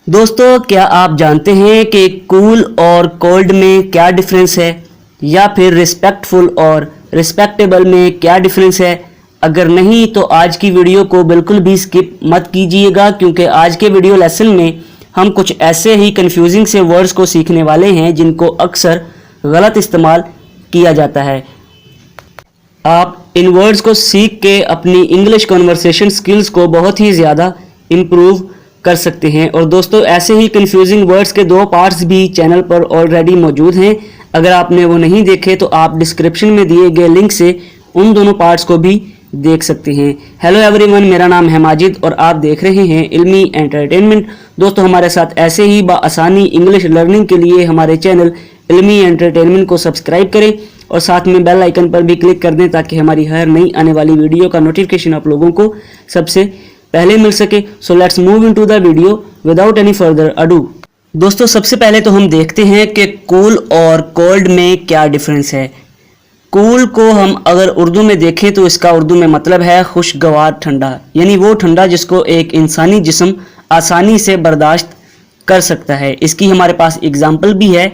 दोस्तों, क्या आप जानते हैं कि कूल और कोल्ड में क्या डिफरेंस है, या फिर रिस्पेक्टफुल और रिस्पेक्टेबल में क्या डिफरेंस है? अगर नहीं तो आज की वीडियो को बिल्कुल भी स्किप मत कीजिएगा, क्योंकि आज के वीडियो लेसन में हम कुछ ऐसे ही कंफ्यूजिंग से वर्ड्स को सीखने वाले हैं जिनको अक्सर गलत इस्तेमाल किया जाता है। आप इन वर्ड्स को सीख के अपनी इंग्लिश कन्वर्सेशन स्किल्स को बहुत ही ज़्यादा इम्प्रूव कर सकते हैं। और दोस्तों, ऐसे ही कंफ्यूजिंग वर्ड्स के 2 पार्ट्स भी चैनल पर ऑलरेडी मौजूद हैं। अगर आपने वो नहीं देखे तो आप डिस्क्रिप्शन में दिए गए लिंक से उन दोनों पार्ट्स को भी देख सकते हैं। हेलो एवरीवन, मेरा नाम है माजिद और आप देख रहे हैं इल्मी एंटरटेनमेंट। दोस्तों, हमारे साथ ऐसे ही आसानी इंग्लिश लर्निंग के लिए हमारे चैनल इल्मी एंटरटेनमेंट को सब्सक्राइब करें और साथ में बेल आइकन पर भी क्लिक कर दें, ताकि हमारी हर नई आने वाली वीडियो का नोटिफिकेशन आप लोगों को सबसे पहले मिल सके। So let's move into the video without any further ado. दोस्तों, सबसे पहले तो हम देखते हैं कि कूल और कोल्ड में क्या डिफरेंस है। कूल को हम अगर उर्दू में देखें तो इसका उर्दू में मतलब है खुशगवार ठंडा, यानी वो ठंडा जिसको एक इंसानी जिस्म आसानी से बर्दाश्त कर सकता है। इसकी हमारे पास एग्जाम्पल भी है,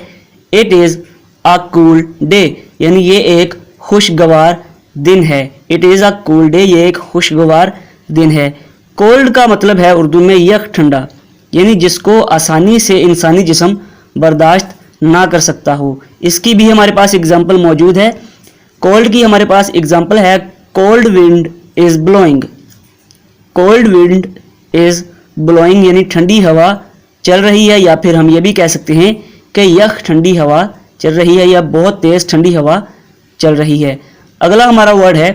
it is a cool day, यानी ये एक खुशगवार दिन है। It is a cool day, ये एक खुशगवार दिन है। कोल्ड का मतलब है उर्दू में यख ठंडा, यानी जिसको आसानी से इंसानी जिस्म बर्दाश्त ना कर सकता हो। इसकी भी हमारे पास एग्जाम्पल मौजूद है। कोल्ड की हमारे पास एग्जाम्पल है, cold wind is blowing. Cold wind is blowing, यानी ठंडी हवा चल रही है, या फिर हम ये भी कह सकते हैं कि यख ठंडी हवा चल रही है, या बहुत तेज ठंडी हवा चल रही है। अगला हमारा वर्ड है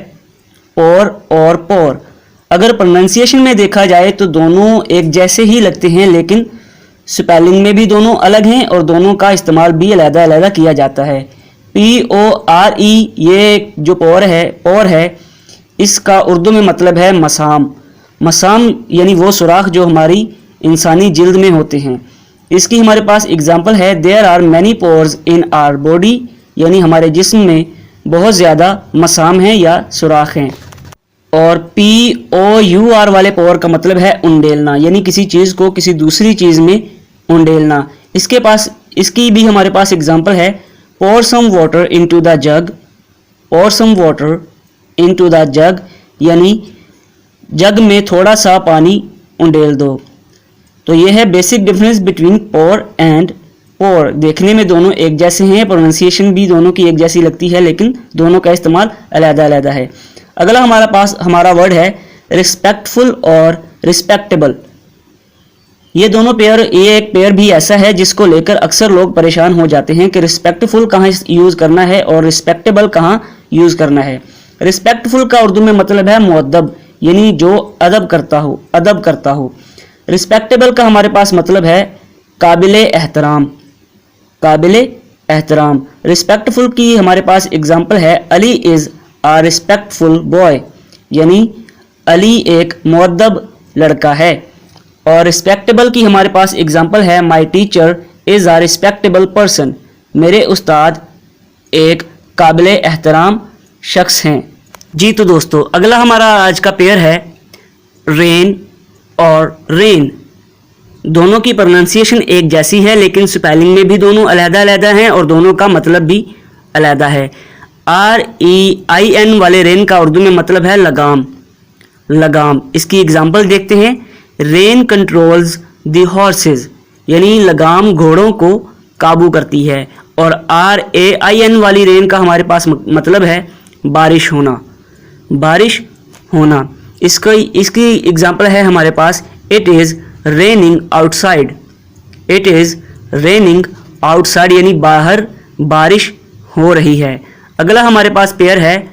पोर और पोर। अगर प्रोनाउंसिएशन में देखा जाए तो दोनों एक जैसे ही लगते हैं, लेकिन स्पेलिंग में भी दोनों अलग हैं और दोनों का इस्तेमाल भी अलग-अलग किया जाता है। PORE, ये जो पोर है, इसका उर्दू में मतलब है मसाम। मसाम यानी वो सुराख जो हमारी इंसानी जिल्द में होते हैं। इसकी हमारे पास एग्जाम्पल है, there are many pores in our body, यानी हमारे जिस्म में बहुत ज़्यादा मसाम हैं या सुराख हैं। और POUR वाले पोर का मतलब है उंडेलना, यानी किसी चीज़ को किसी दूसरी चीज़ में उंडेलना। इसकी भी हमारे पास एग्जाम्पल है, pour some water into the jug, pour some water into the jug, यानी जग में थोड़ा सा पानी उंडेल दो। तो ये है basic difference between pour and pour। देखने में दोनों एक जैसे हैं, प्रोनाउंसिएशन भी दोनों की एक जैसी लगती है, लेकिन दोनों का इस्तेमाल अलग-अलग है। अगला हमारा वर्ड है रिस्पेक्टफुल और रिस्पेक्टेबल। ये एक पेयर भी ऐसा है जिसको लेकर अक्सर लोग परेशान हो जाते हैं कि रिस्पेक्टफुल कहाँ यूज़ करना है और रिस्पेक्टेबल कहाँ यूज़ करना है। रिस्पेक्टफुल का उर्दू में मतलब है मुअद्दब, यानी जो अदब करता हो। रिस्पेक्टेबल का हमारे पास मतलब है काबिले एहतराम। रिस्पेक्टफुल की हमारे पास एग्जाम्पल है, Ali is a respectful boy, यानी अली एक मुअद्दब लड़का है। और रिस्पेक्टेबल की हमारे पास एग्जाम्पल है, my teacher is a respectable person, मेरे उस्ताद एक काबिले एहतराम शख्स हैं। जी तो दोस्तों, अगला हमारा आज का पेयर है रेन और रेन। दोनों की प्रोनाउंसिएशन एक जैसी है, लेकिन स्पेलिंग में भी दोनों अलग-अलग हैं और दोनों का मतलब भी अलग है। REIN वाले रेन का उर्दू में मतलब है लगाम। इसकी एग्जाम्पल देखते हैं, रेन कंट्रोल्स द हॉर्सेस, यानी लगाम घोड़ों को काबू करती है। और RAIN वाली रेन का हमारे पास मतलब है बारिश होना। इसकी एग्जाम्पल है हमारे पास, इट इज़ रेनिंग आउटसाइड, यानी बाहर बारिश हो रही है। अगला हमारे पास पेयर है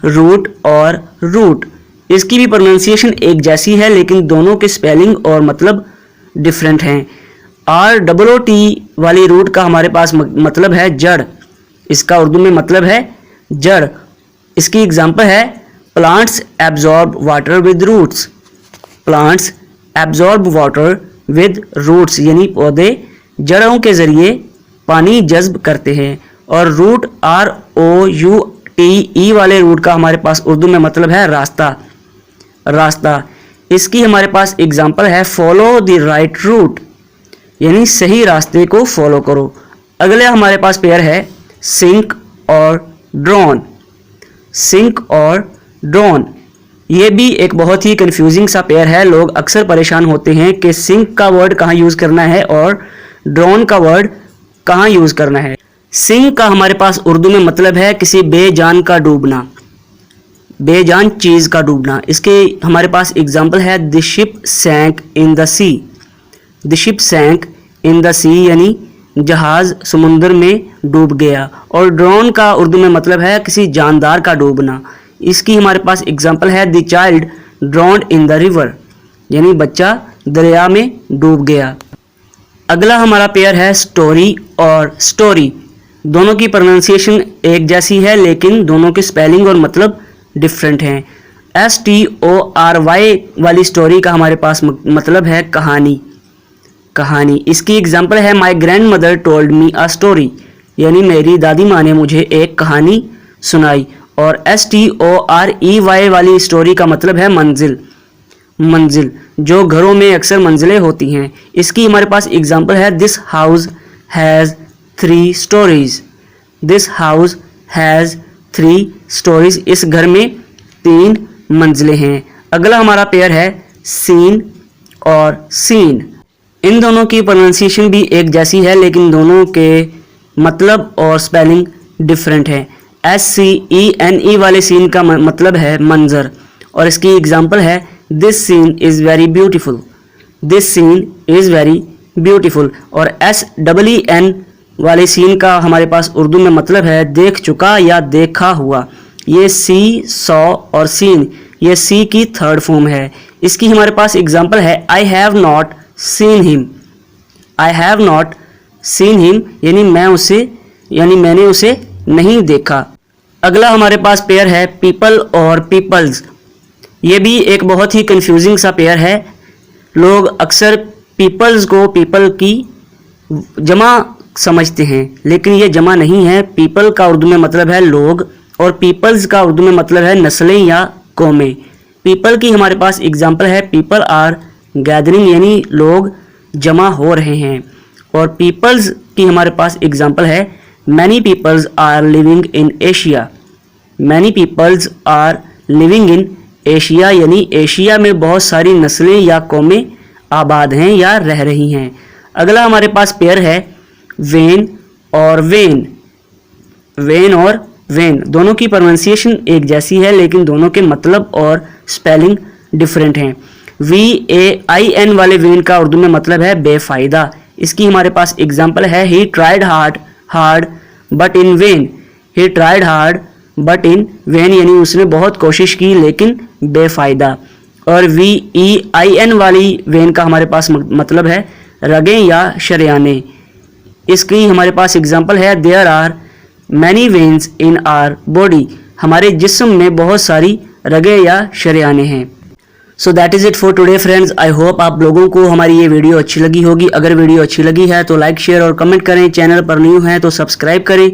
रूट और रूट। इसकी भी प्रोनाउंसिएशन एक जैसी है, लेकिन दोनों के स्पेलिंग और मतलब डिफरेंट हैं। ROOT वाली रूट का हमारे पास मतलब है जड़। इसका उर्दू में मतलब है जड़। इसकी एग्जाम्पल है, plants absorb water with roots, यानी पौधे जड़ों के जरिए पानी जज्ब करते हैं। और रूट ROUTE वाले रूट का हमारे पास उर्दू में मतलब है रास्ता। इसकी हमारे पास एग्जाम्पल है, फॉलो द राइट रूट। यानी सही रास्ते को फॉलो करो। अगले हमारे पास पेयर है सिंक और ड्रोन। सिंक और ड्रोन, ये भी एक बहुत ही कंफ्यूजिंग सा पेयर है। लोग अक्सर परेशान होते हैं कि सिंक का वर्ड कहाँ यूज़ करना है और ड्रोन का वर्ड कहाँ यूज़ करना है। सिंक का हमारे पास उर्दू में मतलब है किसी बेजान का डूबना, बेजान चीज़ का डूबना। इसके हमारे पास एग्जाम्पल है the ship sank in the sea. The ship sank in the sea यानी जहाज़ समुद्र में डूब गया। और ड्रोन का उर्दू में मतलब है किसी जानदार का डूबना। इसकी हमारे पास एग्जाम्पल है the child drowned in the river, यानी बच्चा दरिया में डूब गया। अगला हमारा पेयर है स्टोरी और स्टोरी। दोनों की प्रोनाउंसिएशन एक जैसी है लेकिन दोनों के स्पेलिंग और मतलब डिफरेंट हैं। STORY वाली स्टोरी का हमारे पास मतलब है कहानी, कहानी। इसकी एग्जाम्पल है my grand mother told me a story, यानी मेरी दादी माँ ने मुझे एक कहानी सुनाई। और STOREY वाली स्टोरी का मतलब है मंजिल, मंजिल। जो घरों में अक्सर मंजिलें होती हैं। इसकी हमारे पास एग्जाम्पल है this house has 3 stories. This house has 3 stories, इस घर में 3 मंजिलें हैं। अगला हमारा पेयर है सीन और सीन। इन दोनों की प्रोनाउंसिएशन भी एक जैसी है लेकिन दोनों के मतलब और स्पेलिंग डिफरेंट है। SCENE वाले सीन का मतलब है मंजर और इसकी एग्जाम्पल है this scene is very beautiful. This scene is very beautiful. और SEEN वाले सीन का हमारे पास उर्दू में मतलब है देख चुका या देखा हुआ। ये सी, सॉ और सीन, ये सी की थर्ड फॉर्म है। इसकी हमारे पास एग्जाम्पल है I have not seen him. I have not seen him यानी मैंने उसे नहीं देखा। अगला हमारे पास पेयर है पीपल और पीपल्स। ये भी एक बहुत ही कंफ्यूजिंग सा पेयर है। लोग अक्सर पीपल्स को पीपल की जमा समझते हैं लेकिन ये जमा नहीं है। पीपल का उर्दू में मतलब है लोग और पीपल्स का उर्दू में मतलब है नस्लें या कौमें। पीपल की हमारे पास एग्जाम्पल है पीपल आर गैदरिंग, यानी लोग जमा हो रहे हैं। और पीपल्स की हमारे पास एग्जाम्पल है many peoples are living in Asia. Many peoples are living in Asia यानी एशिया में बहुत सारी नस्लें या कौमें आबाद हैं या रह रही हैं। अगला हमारे पास पेयर है वेन और वेन। वेन और वेन, दोनों की प्रोनाउंसिएशन एक जैसी है लेकिन दोनों के मतलब और स्पेलिंग डिफरेंट हैं। VAIN वाले वेन का उर्दू में मतलब है बेफायदा। इसकी हमारे पास एग्जाम्पल है he tried hard but in when. He tried hard but in when यानी उसने बहुत कोशिश की लेकिन बेफायदा। और VEIN वाली वेन का हमारे पास मतलब है रगें या शरियाने। इसकी हमारे पास एग्जाम्पल है there are many veins in our body. हमारे जिस्म में बहुत सारी रगें या शरियाने हैं। So that is it for today friends. I hope आप लोगों को हमारी ये वीडियो अच्छी लगी होगी। अगर वीडियो अच्छी लगी है तो लाइक, शेयर और कमेंट करें। चैनल पर न्यू हैं तो सब्सक्राइब करें